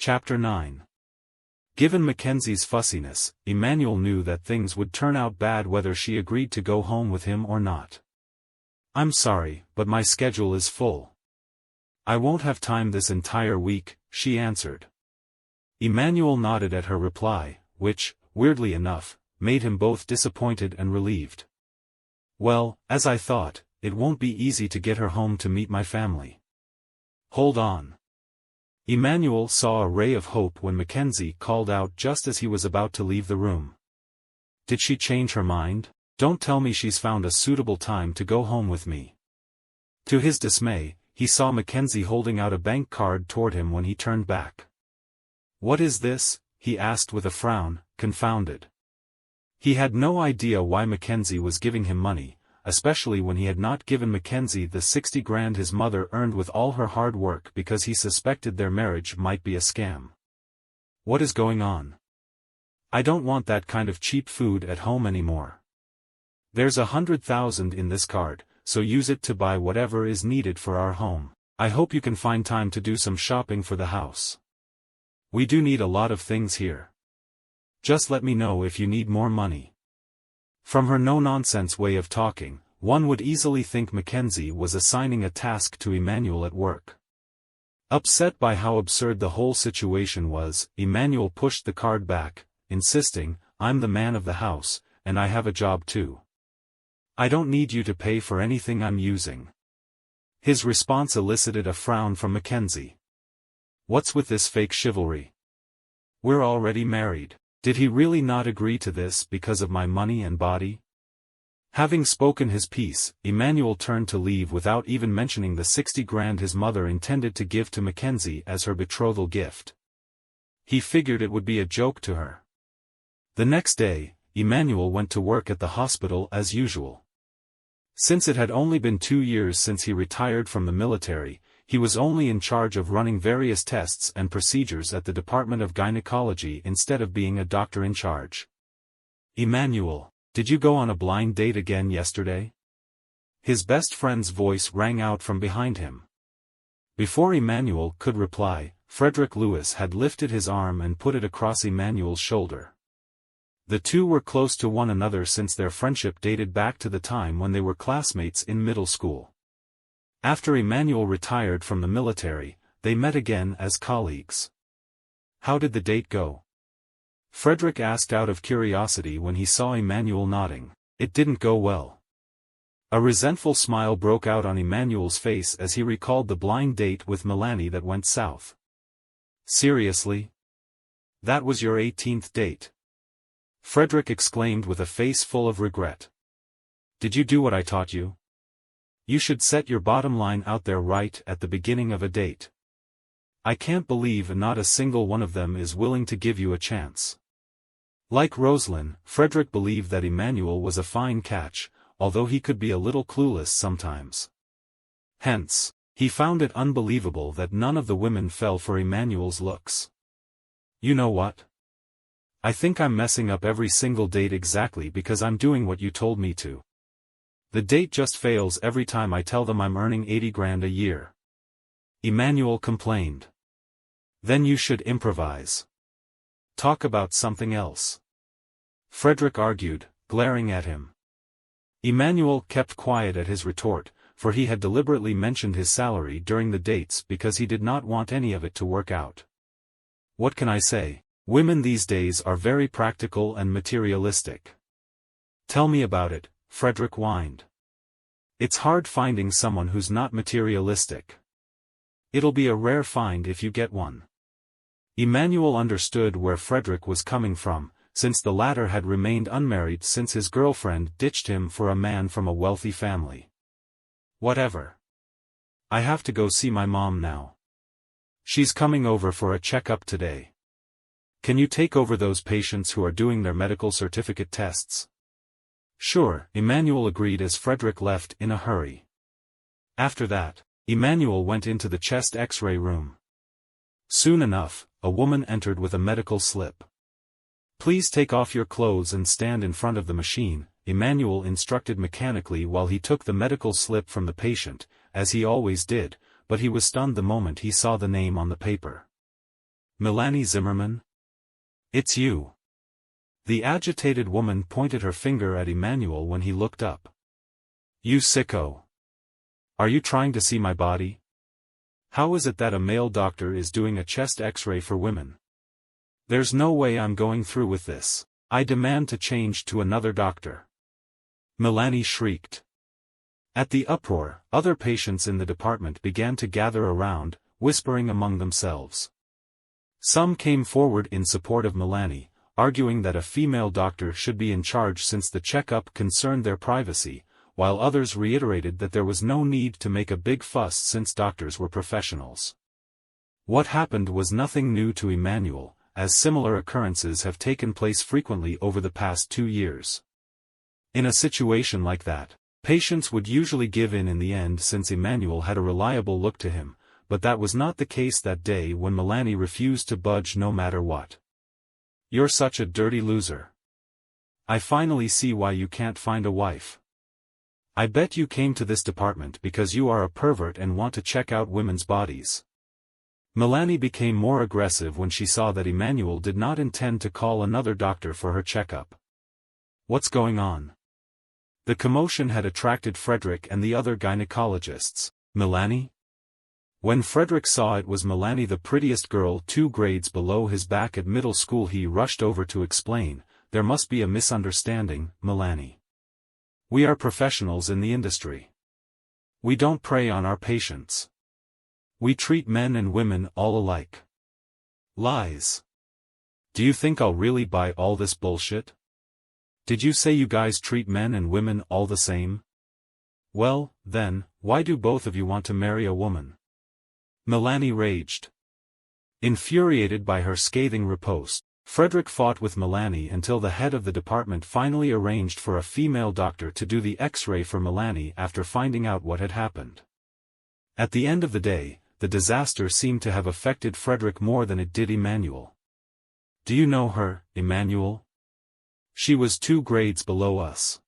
Chapter 9. Given Mackenzie's fussiness, Emmanuel knew that things would turn out bad whether she agreed to go home with him or not. "I'm sorry, but my schedule is full. I won't have time this entire week," she answered. Emmanuel nodded at her reply, which, weirdly enough, made him both disappointed and relieved. "Well, as I thought, it won't be easy to get her home to meet my family." "Hold on." Emmanuel saw a ray of hope when Mackenzie called out just as he was about to leave the room. "Did she change her mind? Don't tell me she's found a suitable time to go home with me." To his dismay, he saw Mackenzie holding out a bank card toward him when he turned back. "What is this?" he asked with a frown, confounded. He had no idea why Mackenzie was giving him money, especially when he had not given Mackenzie the 60 grand his mother earned with all her hard work because he suspected their marriage might be a scam. "What is going on? I don't want that kind of cheap food at home anymore. There's 100,000 in this card, so use it to buy whatever is needed for our home. I hope you can find time to do some shopping for the house. We do need a lot of things here. Just let me know if you need more money." From her no-nonsense way of talking, one would easily think Mackenzie was assigning a task to Emmanuel at work. Upset by how absurd the whole situation was, Emmanuel pushed the card back, insisting, "I'm the man of the house, and I have a job too. I don't need you to pay for anything I'm using." His response elicited a frown from Mackenzie. "What's with this fake chivalry? We're already married. Did he really not agree to this because of my money and body?" Having spoken his piece, Emmanuel turned to leave without even mentioning the 60 grand his mother intended to give to Mackenzie as her betrothal gift. He figured it would be a joke to her. The next day, Emmanuel went to work at the hospital as usual. Since it had only been 2 years since he retired from the military, he was only in charge of running various tests and procedures at the Department of Gynecology instead of being a doctor in charge. "Emmanuel, did you go on a blind date again yesterday?" His best friend's voice rang out from behind him. Before Emmanuel could reply, Frederick Lewis had lifted his arm and put it across Emmanuel's shoulder. The two were close to one another since their friendship dated back to the time when they were classmates in middle school. After Emmanuel retired from the military, they met again as colleagues. "How did the date go?" Frederick asked out of curiosity when he saw Emmanuel nodding. "It didn't go well." A resentful smile broke out on Emmanuel's face as he recalled the blind date with Melanie that went south. "Seriously? That was your 18th date?" Frederick exclaimed with a face full of regret. "Did you do what I taught you? You should set your bottom line out there right at the beginning of a date. I can't believe not a single one of them is willing to give you a chance." Like Rosalind, Frederick believed that Emmanuel was a fine catch, although he could be a little clueless sometimes. Hence, he found it unbelievable that none of the women fell for Emmanuel's looks. "You know what? I think I'm messing up every single date exactly because I'm doing what you told me to. The date just fails every time I tell them I'm earning 80 grand a year." Emmanuel complained. "Then you should improvise. Talk about something else," Frederick argued, glaring at him. Emmanuel kept quiet at his retort, for he had deliberately mentioned his salary during the dates because he did not want any of it to work out. "What can I say? Women these days are very practical and materialistic." "Tell me about it," Frederick whined. "It's hard finding someone who's not materialistic. It'll be a rare find if you get one." Emmanuel understood where Frederick was coming from, since the latter had remained unmarried since his girlfriend ditched him for a man from a wealthy family. "Whatever. I have to go see my mom now. She's coming over for a checkup today. Can you take over those patients who are doing their medical certificate tests?" "Sure," Emmanuel agreed as Frederick left in a hurry. After that, Emmanuel went into the chest X-ray room. Soon enough, a woman entered with a medical slip. "Please take off your clothes and stand in front of the machine," Emmanuel instructed mechanically while he took the medical slip from the patient, as he always did, but he was stunned the moment he saw the name on the paper. Melanie Zimmerman? It's you. The agitated woman pointed her finger at Emmanuel when he looked up. You sicko. Are you trying to see my body? How is it that a male doctor is doing a chest X-ray for women? There's no way I'm going through with this. I demand to change to another doctor. Melanie shrieked. At the uproar, other patients in the department began to gather around, whispering among themselves. Some came forward in support of Melanie, arguing that a female doctor should be in charge since the checkup concerned their privacy, while others reiterated that there was no need to make a big fuss since doctors were professionals. What happened was nothing new to Emmanuel, as similar occurrences have taken place frequently over the past 2 years. In a situation like that, patients would usually give in the end since Emmanuel had a reliable look to him, but that was not the case that day when Melanie refused to budge no matter what. You're such a dirty loser. I finally see why you can't find a wife. I bet you came to this department because you are a pervert and want to check out women's bodies. Melanie became more aggressive when she saw that Emmanuel did not intend to call another doctor for her checkup. What's going on? The commotion had attracted Frederick and the other gynecologists. Melanie? When Frederick saw it was Melanie, the prettiest girl 2 grades below his back at middle school, he rushed over to explain, there must be a misunderstanding, Melanie. We are professionals in the industry. We don't prey on our patients. We treat men and women all alike. Lies. Do you think I'll really buy all this bullshit? Did you say you guys treat men and women all the same? Well, then, why do both of you want to marry a woman? Melanie raged. Infuriated by her scathing riposte, Frederick fought with Melanie until the head of the department finally arranged for a female doctor to do the X-ray for Melanie after finding out what had happened. At the end of the day, the disaster seemed to have affected Frederick more than it did Emmanuel. Do you know her, Emmanuel? She was 2 grades below us.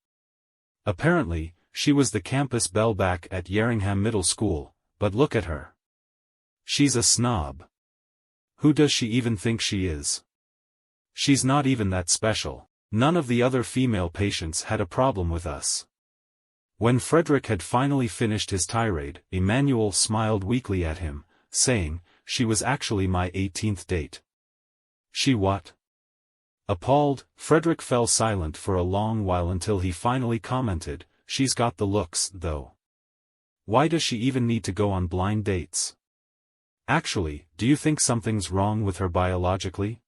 Apparently, she was the campus bellback at Yeringham Middle School, but look at her. She's a snob. Who does she even think she is? She's not even that special. None of the other female patients had a problem with us. When Frederick had finally finished his tirade, Emmanuel smiled weakly at him, saying, she was actually my 18th date. She what? Appalled, Frederick fell silent for a long while until he finally commented, she's got the looks, though. Why does she even need to go on blind dates? Actually, do you think something's wrong with her biologically?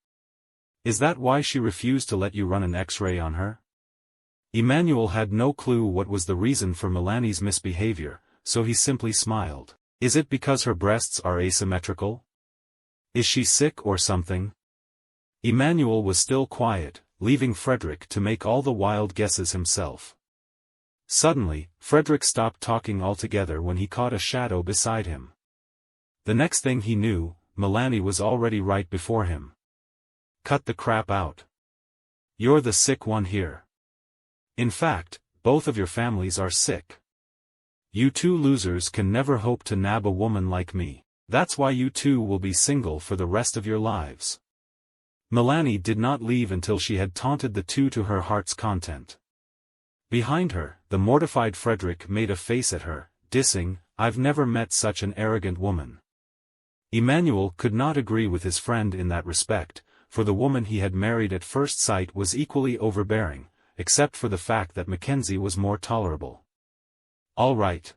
Is that why she refused to let you run an X-ray on her? Emmanuel had no clue what was the reason for Melanie's misbehavior, so he simply smiled. Is it because her breasts are asymmetrical? Is she sick or something? Emmanuel was still quiet, leaving Frederick to make all the wild guesses himself. Suddenly, Frederick stopped talking altogether when he caught a shadow beside him. The next thing he knew, Melanie was already right before him. Cut the crap out. You're the sick one here. In fact, both of your families are sick. You 2 losers can never hope to nab a woman like me. That's why you 2 will be single for the rest of your lives. Melanie did not leave until she had taunted the 2 to her heart's content. Behind her, the mortified Frederick made a face at her, dissing, I've never met such an arrogant woman. Emmanuel could not agree with his friend in that respect, for the woman he had married at first sight was equally overbearing, except for the fact that Mackenzie was more tolerable. All right.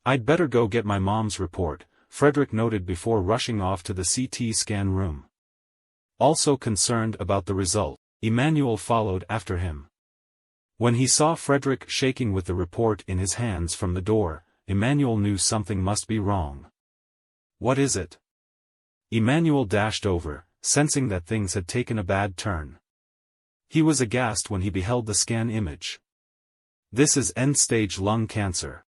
I'd better go get my mom's report, Frederick noted before rushing off to the CT scan room. Also concerned about the result, Emmanuel followed after him. When he saw Frederick shaking with the report in his hands from the door, Emmanuel knew something must be wrong. What is it? Emmanuel dashed over, sensing that things had taken a bad turn. He was aghast when he beheld the scan image. This is end-stage lung cancer.